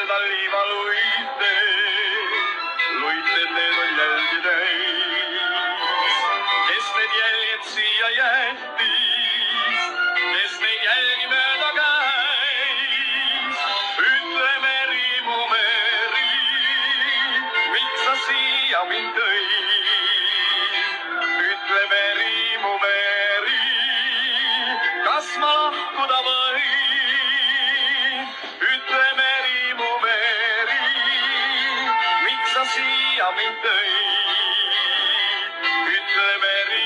mööda liiva luite need on jälgi täis. Kes need jäljed siia jättis, kes neid jälgi mööda käis? Ütle Meri, mu Meri, miks sa siia mind tõid? Ütle Meri, mu Meri, kas ma lahkuda võin? Ütle Meri, mu Meri, miks sa siia mind tõid? Ütle Meri,